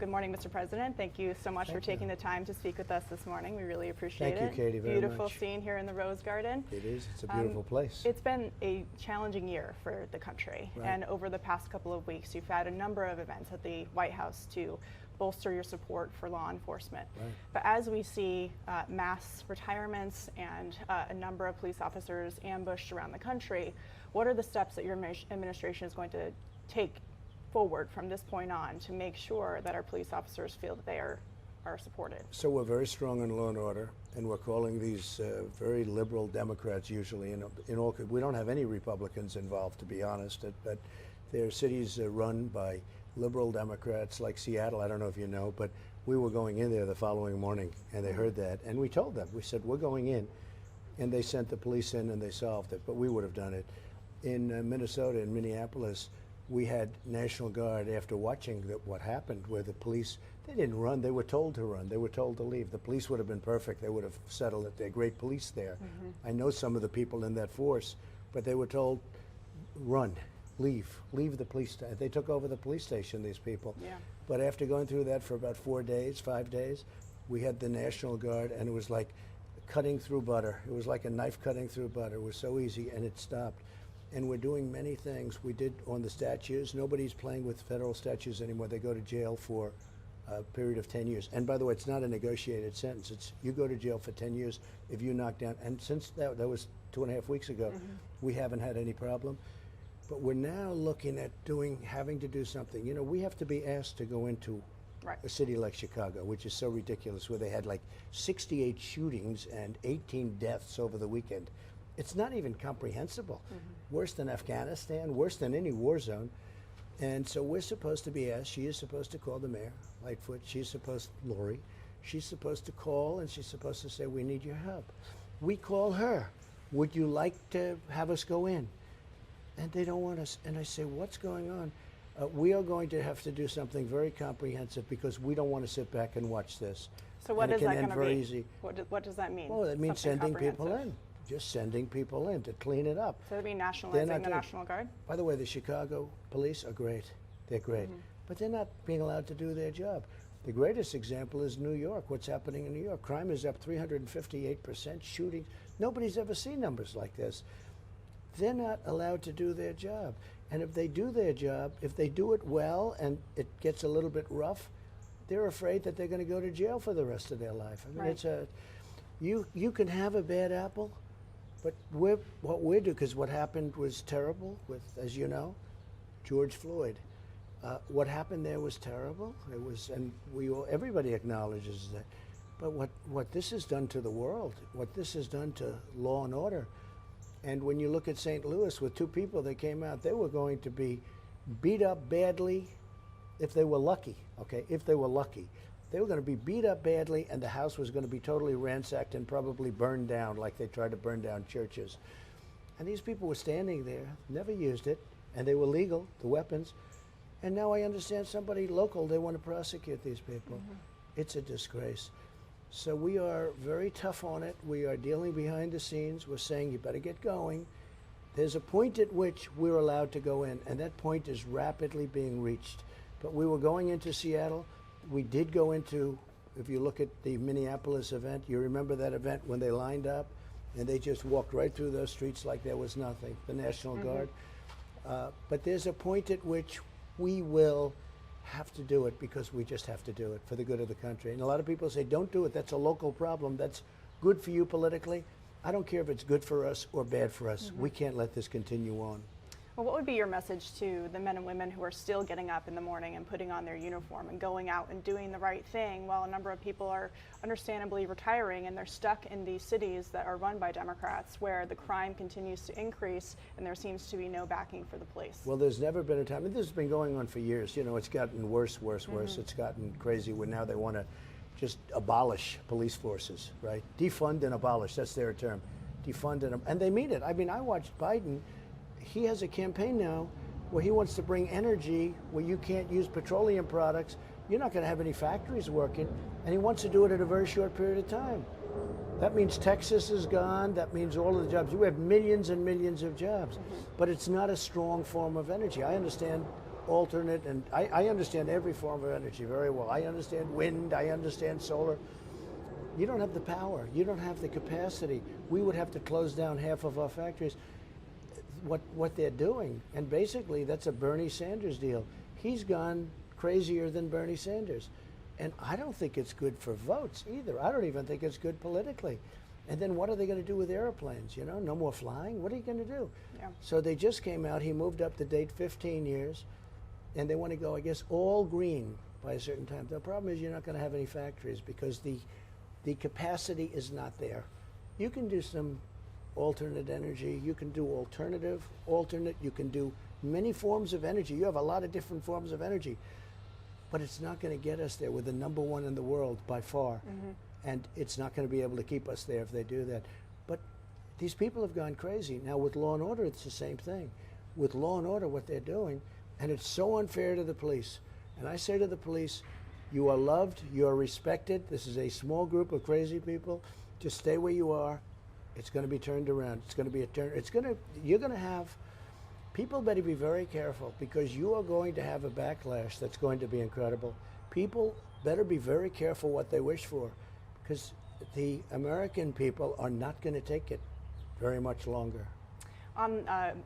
Good morning, Mr. President. Thank you so much for taking the time to speak with us this morning. We really appreciate it. Thank you, Katie, very much. Beautiful scene here in the Rose Garden. It is. It's a beautiful place. It's been a challenging year for the country. Right. And over the past couple of weeks, you've had a number of events at the White House to bolster your support for law enforcement. Right. But as we see mass retirements and a number of police officers ambushed around the country, what are the steps that your administration is going to take forward from this point on to make sure that our police officers feel that they are supported? So we're very strong in law and order, and we're calling these very liberal Democrats usually. In all, we don't have any Republicans involved, to be honest, but their cities run by liberal Democrats like Seattle. I don't know if you know, but we were going in there the following morning, and they heard that, and we told them. We said, we're going in, and they sent the police in, and they solved it, but we would have done it. In Minnesota, in Minneapolis, we had National Guard after watching what happened, where the police, they didn't run, they were told to run, they were told to leave. The police would have been perfect, they would have settled it, they're great police there. I know some of the people in that force, but they were told, run, leave the police station. They took over the police station, these people. Yeah. But after going through that for about 4 days, 5 days, we had the National Guard, and it was like cutting through butter. It was like a knife cutting through butter. It was so easy, and it stopped. And we're doing many things. We did on the statues. Nobody's playing with federal statues anymore. They go to jail for a period of 10 years. And by the way, it's not a negotiated sentence. It's you go to jail for 10 years if you knock down. And since that was 2.5 weeks ago, we haven't had any problem. But we're now looking at having to do something. You know, we have to be asked to go into a city like Chicago, which is so ridiculous, where they had like 68 shootings and 18 deaths over the weekend. It's not even comprehensible. Worse than Afghanistan, worse than any war zone. And so we're supposed to be asked, she is supposed to call the mayor, Lightfoot, Lori, she's supposed to call and she's supposed to say, we need your help. We call her, would you like to have us go in? And they don't want us. And I say, what's going on? We are going to have to do something very comprehensive because we don't want to sit back and watch this. So what is that going to be? Easy. What does that mean? Well, it means sending people in. Just sending people in to clean it up. So it'd be nationalizing the National Guard? By the way, the Chicago police are great. They're great. But they're not being allowed to do their job. The greatest example is New York. What's happening in New York? Crime is up 358%, shootings. Nobody's ever seen numbers like this. They're not allowed to do their job. And if they do their job, if they do it well and it gets a little bit rough, they're afraid that they're going to go to jail for the rest of their life. I mean, it's you can have a bad apple, but what we do, because what happened was terrible with, as you know, George Floyd. What happened there was terrible. It was, and everybody acknowledges that. But what this has done to the world, what this has done to law and order, and when you look at St. Louis with 2 people that came out, they were going to be beat up badly if they were lucky, okay? If they were lucky. They were going to be beat up badly, and the house was going to be totally ransacked and probably burned down like they tried to burn down churches. And these people were standing there, never used it, and they were legal, the weapons. And now I understand somebody local, they want to prosecute these people. It's a disgrace. So we are very tough on it. We are dealing behind the scenes. We're saying you better get going. There's a point at which we're allowed to go in, and that point is rapidly being reached. But we were going into Seattle. We did go into, if you look at the Minneapolis event, you remember that event when they lined up and they just walked right through those streets like there was nothing, the National Guard. But there's a point at which we will have to do it because we just have to do it for the good of the country. And a lot of people say, don't do it, that's a local problem, that's good for you politically. I don't care if it's good for us or bad for us. We can't let this continue on. Well, what would be your message to the men and women who are still getting up in the morning and putting on their uniform and going out and doing the right thing while a number of people are understandably retiring and they're stuck in these cities that are run by Democrats where the crime continues to increase and there seems to be no backing for the police? Well, there's never been a time, and this has been going on for years. You know, it's gotten worse. It's gotten crazy where now they want to just abolish police forces, right? Defund and abolish, that's their term. Defund and they mean it. I mean, I watched Biden. He has a campaign now where he wants to bring energy where you can't use petroleum products. You're not going to have any factories working, and he wants to do it in a very short period of time. That means Texas is gone. That means all of the jobs. We have millions and millions of jobs, but it's not a strong form of energy. I understand alternate, and I understand every form of energy very well. I understand wind, I understand solar. You don't have the power. You don't have the capacity. We would have to close down half of our factories. What they're doing, and basically that's a Bernie Sanders deal. He's gone crazier than Bernie Sanders. And I don't think it's good for votes either. I don't even think it's good politically. And then what are they going to do with airplanes? You know, no more flying? What are you going to do? Yeah. So they just came out. He moved up the date 15 years. And they want to go, I guess, all green by a certain time. The problem is you're not going to have any factories because the capacity is not there. You can do some alternate energy. You can do alternate. You can do many forms of energy. You have a lot of different forms of energy. But it's not going to get us there. We're the number one in the world by far. Mm-hmm. And it's not going to be able to keep us there if they do that. But these people have gone crazy. Now with law and order, it's the same thing. With law and order, what they're doing, and it's so unfair to the police. And I say to the police, you are loved, you are respected. This is a small group of crazy people. Just stay where you are. It's going to be turned around. It's going to be a turn. You're going to have, people better be very careful because you are going to have a backlash that's going to be incredible. People better be very careful what they wish for because the American people are not going to take it very much longer.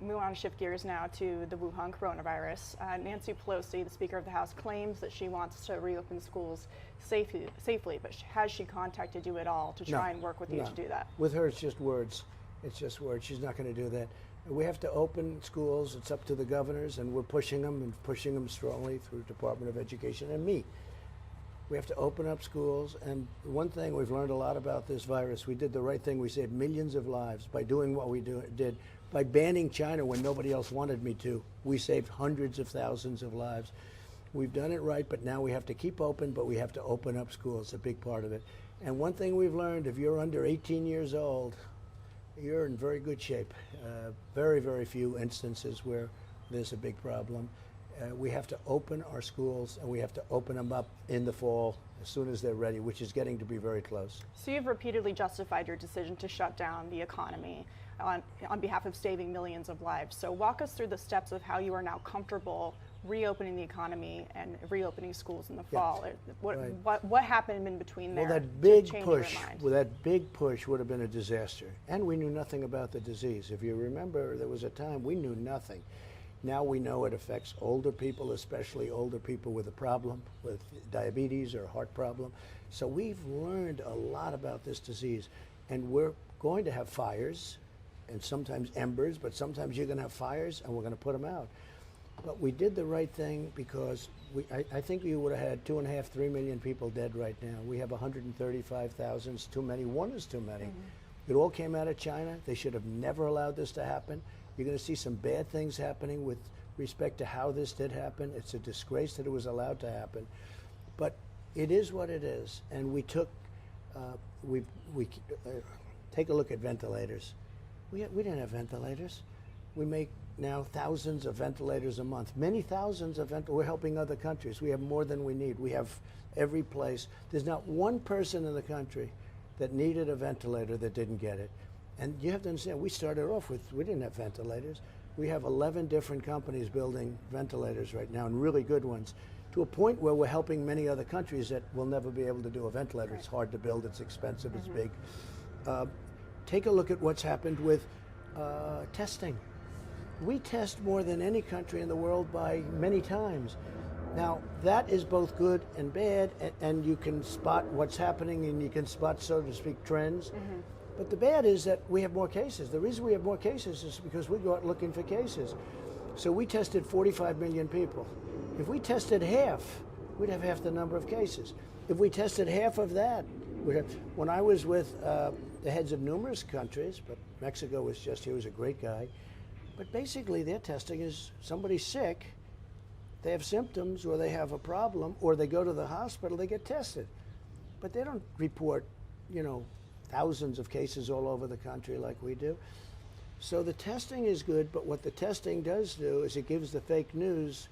We want to shift gears now to the Wuhan coronavirus. Nancy Pelosi, the Speaker of the House, claims that she wants to reopen schools safely, but has she contacted you at all to try and work with you to do that? With her, it's just words. It's just words. She's not going to do that. We have to open schools. It's up to the governors, and we're pushing them strongly through Department of Education and me. We have to open up schools, and one thing we've learned a lot about this virus, we did the right thing. We saved millions of lives by doing what we did. By banning China when nobody else wanted me to, we saved hundreds of thousands of lives. We've done it right, but now we have to keep open, but we have to open up schools, a big part of it. And one thing we've learned, if you're under 18 years old, you're in very good shape. Very, very few instances where there's a big problem. We have to open our schools, and we have to open them up in the fall as soon as they're ready, which is getting to be very close. So you've repeatedly justified your decision to shut down the economy on behalf of saving millions of lives. So walk us through the steps of how you are now comfortable reopening the economy and reopening schools in the fall. What happened in between there? Well, that big push would have been a disaster. And we knew nothing about the disease. If you remember, there was a time we knew nothing. Now we know it affects older people, especially older people with a problem, with diabetes or heart problem. So we've learned a lot about this disease. And we're going to have fires, and sometimes embers, but sometimes you're going to have fires, and we're going to put them out. But we did the right thing because I think we would have had 2.5, 3 million people dead right now. We have 135,000. It's too many. One is too many. Mm-hmm. It all came out of China. They should have never allowed this to happen. You're going to see some bad things happening with respect to how this did happen. It's a disgrace that it was allowed to happen. But it is what it is. And we took, take a look at ventilators. We didn't have ventilators. We make now thousands of ventilators a month. Many thousands of ventilators. We're helping other countries. We have more than we need. We have every place. There's not one person in the country that needed a ventilator that didn't get it. And you have to understand, we started off with, we didn't have ventilators. We have 11 different companies building ventilators right now, and really good ones, to a point where we're helping many other countries that will never be able to do a ventilator. Right. It's hard to build, it's expensive, it's big. Take a look at what's happened with testing. We test more than any country in the world by many times. Now, that is both good and bad, and you can spot what's happening, and you can spot, so to speak, trends. Mm-hmm. But the bad is that we have more cases. The reason we have more cases is because we go out looking for cases. So we tested 45 million people. If we tested half, we'd have half the number of cases. If we tested half of that, we'd have, when I was with the heads of numerous countries, but Mexico was he was a great guy, but basically their testing is somebody's sick, they have symptoms, or they have a problem, or they go to the hospital, they get tested. But they don't report, thousands of cases all over the country like we do. So the testing is good, but what the testing does do is it gives the fake news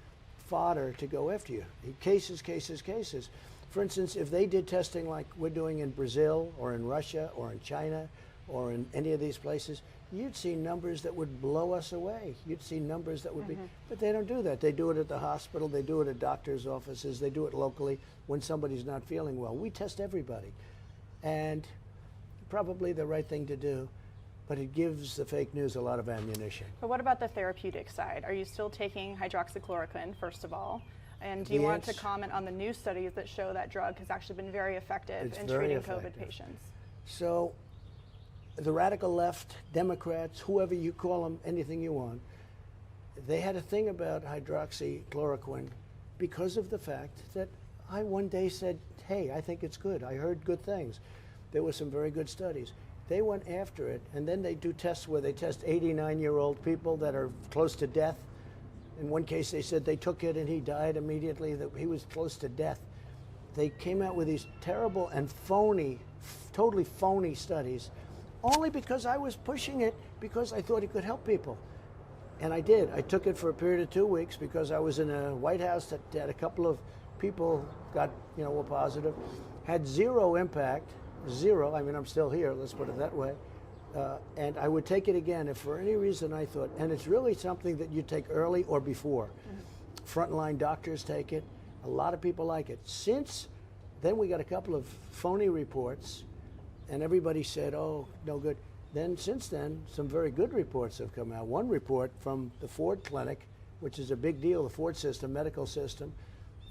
fodder to go after you. Cases, cases, cases. For instance, if they did testing like we're doing in Brazil or in Russia or in China or in any of these places, you'd see numbers that would blow us away. You'd see numbers that would be, but they don't do that. They do it at the hospital, they do it at doctors' offices, they do it locally when somebody's not feeling well. We test everybody. And probably the right thing to do, but it gives the fake news a lot of ammunition. But what about the therapeutic side? Are you still taking hydroxychloroquine, first of all? And do you want to comment on the new studies that show that drug has actually been very effective in treating COVID patients? So the radical left, Democrats, whoever you call them, anything you want, they had a thing about hydroxychloroquine because of the fact that I one day said, hey, I think it's good. I heard good things. There were some very good studies. They went after it, and then they do tests where they test 89-year-old people that are close to death. In one case, they said they took it and he died immediately, that he was close to death. They came out with these terrible and phony, totally phony studies, only because I was pushing it because I thought it could help people. And I did. I took it for a period of 2 weeks because I was in a White House that had a couple of people got, were positive, had zero impact. Zero. I mean, I'm still here, let's put it that way. And I would take it again if for any reason I thought, and it's really something that you take early or before. Frontline doctors take it. A lot of people like it. Since then, we got a couple of phony reports, and everybody said, oh, no good. Then, since then, some very good reports have come out. One report from the Ford Clinic, which is a big deal, the Ford system, medical system,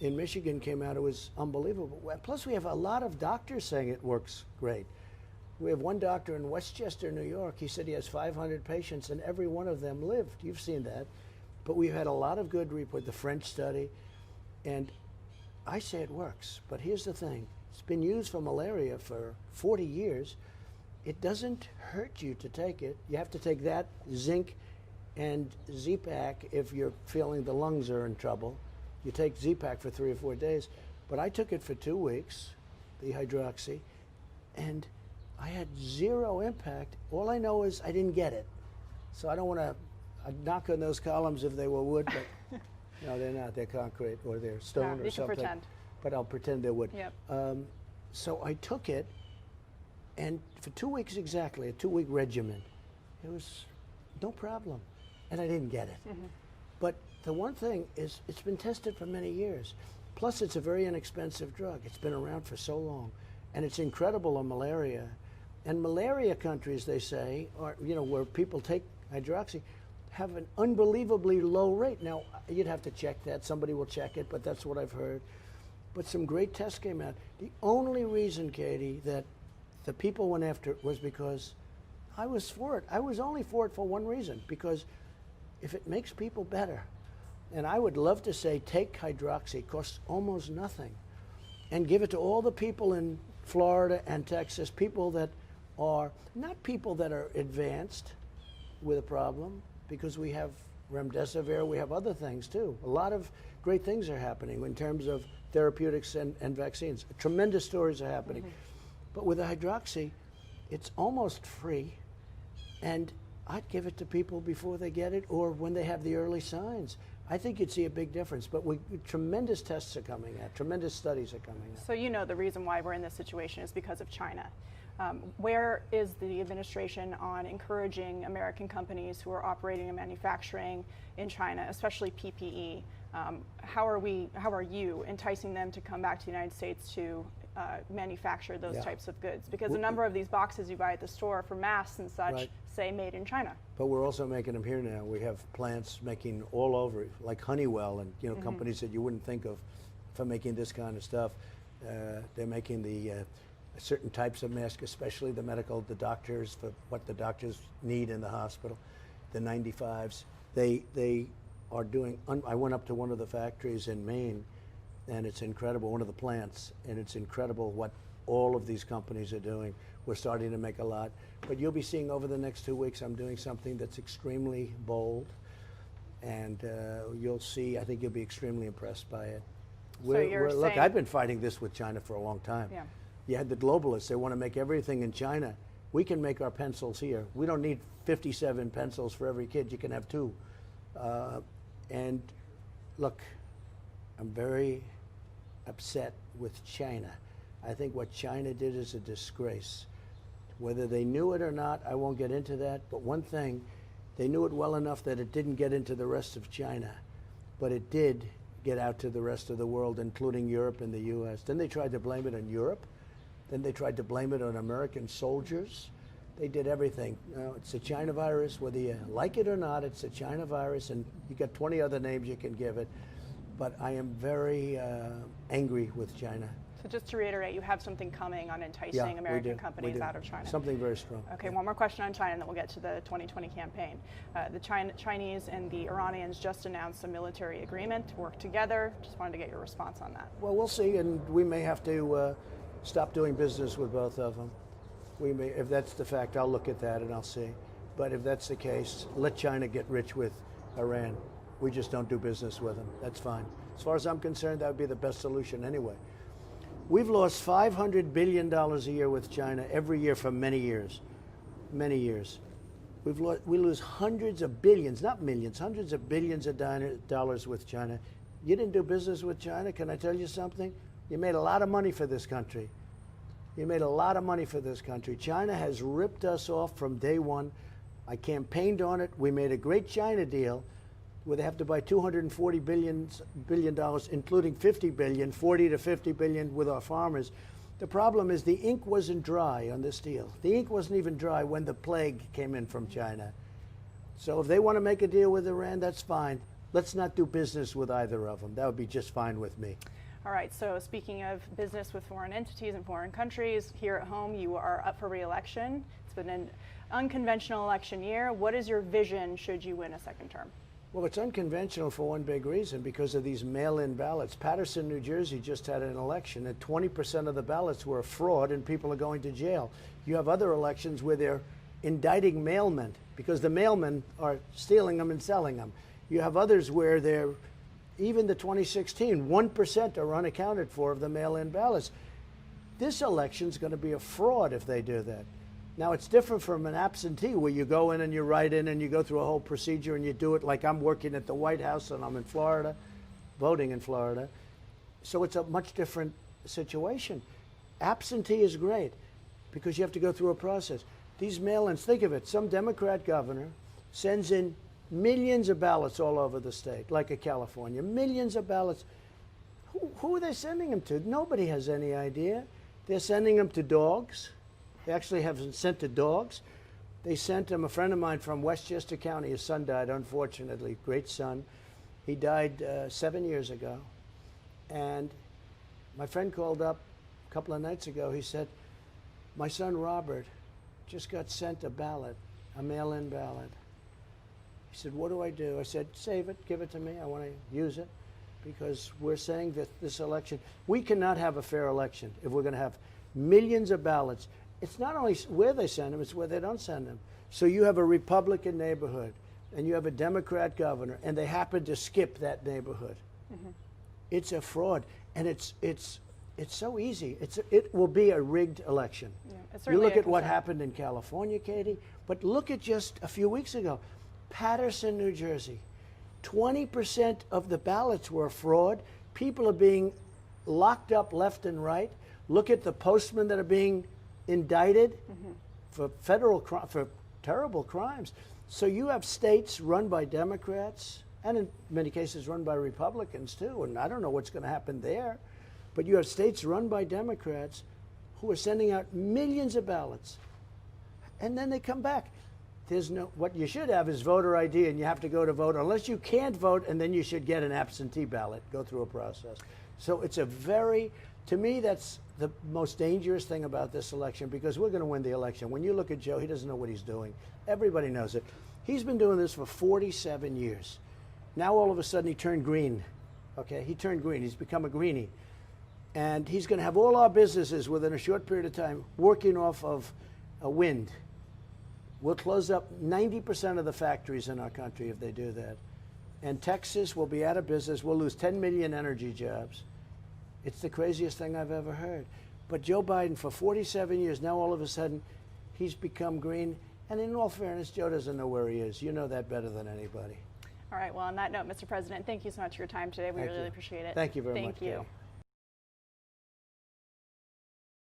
in Michigan came out. It was unbelievable. Plus, we have a lot of doctors saying it works great. We have one doctor in Westchester, New York. He said he has 500 patients, and every one of them lived. You've seen that. But we've had a lot of good reports, the French study, and I say it works. But here's the thing. It's been used for malaria for 40 years. It doesn't hurt you to take it. You have to take that, zinc, and Z-Pak if you're feeling the lungs are in trouble. You take Z-Pak for 3 or 4 days. But I took it for 2 weeks, the hydroxy, and I had zero impact. All I know is I didn't get it. So I don't want to knock on those columns if they were wood, but no, they're not. They're concrete or they're stone or you something. can pretend. But I'll pretend they're wood. Yep. So I took it, and for 2 weeks exactly, a 2-week regimen, it was no problem. And I didn't get it. But the one thing is it's been tested for many years. Plus, it's a very inexpensive drug. It's been around for so long. And it's incredible on malaria. And malaria countries, they say, are, where people take hydroxy, have an unbelievably low rate. Now, you'd have to check that. Somebody will check it, but that's what I've heard. But some great tests came out. The only reason, Katie, that the people went after it was because I was for it. I was only for it for one reason, because if it makes people better, and I would love to say take hydroxy, it costs almost nothing, and give it to all the people in Florida and Texas, people that are not people that are advanced with a problem, because we have remdesivir, we have other things too. A lot of great things are happening in terms of therapeutics and vaccines. Tremendous stories are happening. But with the hydroxy, it's almost free, and I'd give it to people before they get it or when they have the early signs. I think you'd see a big difference, but tremendous tests are coming out, tremendous studies are coming out. So the reason why we're in this situation is because of China. Where is the administration on encouraging American companies who are operating and manufacturing in China, especially PPE? How are you enticing them to come back to the United States to manufacture those types of goods? Because a number of these boxes you buy at the store for masks and such say made in China. But we're also making them here now. We have plants making all over, like Honeywell and companies that you wouldn't think of for making this kind of stuff. They're making the certain types of masks, especially the doctors, for what the doctors need in the hospital, the 95s. They are doing, I went up to one of the factories in Maine, and it's incredible, one of the plants, and it's incredible what all of these companies are doing. We're starting to make a lot. But you'll be seeing over the next 2 weeks, I'm doing something that's extremely bold, and you'll see, I think you'll be extremely impressed by it. Look, I've been fighting this with China for a long time. Yeah. You had the globalists, they want to make everything in China. We can make our pencils here. We don't need 57 pencils for every kid, you can have 2. And look, I'm very upset with China. I think what China did is a disgrace. Whether they knew it or not, I won't get into that. But one thing, they knew it well enough that it didn't get into the rest of China. But it did get out to the rest of the world, including Europe and the U.S. Then they tried to blame it on Europe. Then they tried to blame it on American soldiers. They did everything. It's a China virus. Whether you like it or not, it's a China virus. And you got 20 other names you can give it. But I am very angry with China. So just to reiterate, you have something coming on enticing American companies out of China. Something very strong. Okay, one more question on China, and then we'll get to the 2020 campaign. The Chinese and the Iranians just announced a military agreement to work together. Just wanted to get your response on that. Well, we'll see, and we may have to stop doing business with both of them. We may, if that's the fact, I'll look at that and I'll see. But if that's the case, let China get rich with Iran. We just don't do business with them. That's fine. As far as I'm concerned, that would be the best solution anyway. We've lost $500 billion a year with China every year for many years. Many years. We lose hundreds of billions, not millions, hundreds of billions of dollars with China. You didn't do business with China. Can I tell you something? You made a lot of money for this country. You made a lot of money for this country. China has ripped us off from day one. I campaigned on it. We made a great China deal where they have to buy $240 billion, including $50 billion, $40 to $50 billion with our farmers. The problem is the ink wasn't dry on this deal. The ink wasn't even dry when the plague came in from China. So if they want to make a deal with Iran, that's fine. Let's not do business with either of them. That would be just fine with me. All right, so speaking of business with foreign entities and foreign countries, here at home you are up for re-election. It's been an unconventional election year. What is your vision should you win a second term? Well, it's unconventional for one big reason, because of these mail-in ballots. Paterson, New Jersey just had an election, and 20% of the ballots were a fraud, and people are going to jail. You have other elections where they're indicting mailmen, because the mailmen are stealing them and selling them. You have others where they're, even the 2016, 1% are unaccounted for of the mail-in ballots. This election's going to be a fraud if they do that. Now, it's different from an absentee where you go in and you write in and you go through a whole procedure and you do it like I'm working at the White House and I'm in Florida, voting in Florida. So it's a much different situation. Absentee is great because you have to go through a process. These mail-ins, think of it, some Democrat governor sends in millions of ballots all over the state, like a California, millions of ballots. Who are they sending them to? Nobody has any idea. They're sending them to dogs. They actually have sent to dogs. They sent him, a friend of mine from Westchester County, his son died, unfortunately, great son. He died 7 years ago. And my friend called up a couple of nights ago. He said, my son Robert just got sent a ballot, a mail-in ballot. He said, what do I do? I said, save it, give it to me. I want to use it because we're saying that this election, we cannot have a fair election if we're going to have millions of ballots. It's not only where they send them, it's where they don't send them. So you have a Republican neighborhood and you have a Democrat governor and they happen to skip that neighborhood. Mm-hmm. It's a fraud, and it's so easy. It will be a rigged election. Yeah, you look at what happened in California, Katie, but look at just a few weeks ago. Paterson, New Jersey, 20% of the ballots were fraud. People are being locked up left and right. Look at the postmen that are being indicted for for terrible crimes. So you have states run by Democrats and in many cases run by Republicans too, and I don't know what's going to happen there, but you have states run by Democrats who are sending out millions of ballots and then they come back. What you should have is voter ID, and you have to go to vote unless you can't vote, and then you should get an absentee ballot, go through a process. So it's to me, that's the most dangerous thing about this election, because we're going to win the election. When you look at Joe, he doesn't know what he's doing. Everybody knows it. He's been doing this for 47 years. Now all of a sudden he turned green. Okay, he turned green. He's become a greenie. And he's going to have all our businesses within a short period of time working off of a wind. We'll close up 90% of the factories in our country if they do that. And Texas will be out of business. We'll lose 10 million energy jobs. It's the craziest thing I've ever heard. But Joe Biden, for 47 years, now all of a sudden, he's become green. And in all fairness, Joe doesn't know where he is. You know that better than anybody. All right. Well, on that note, Mr. President, thank you so much for your time today. We really appreciate it. Thank you very much. Thank you. Kay.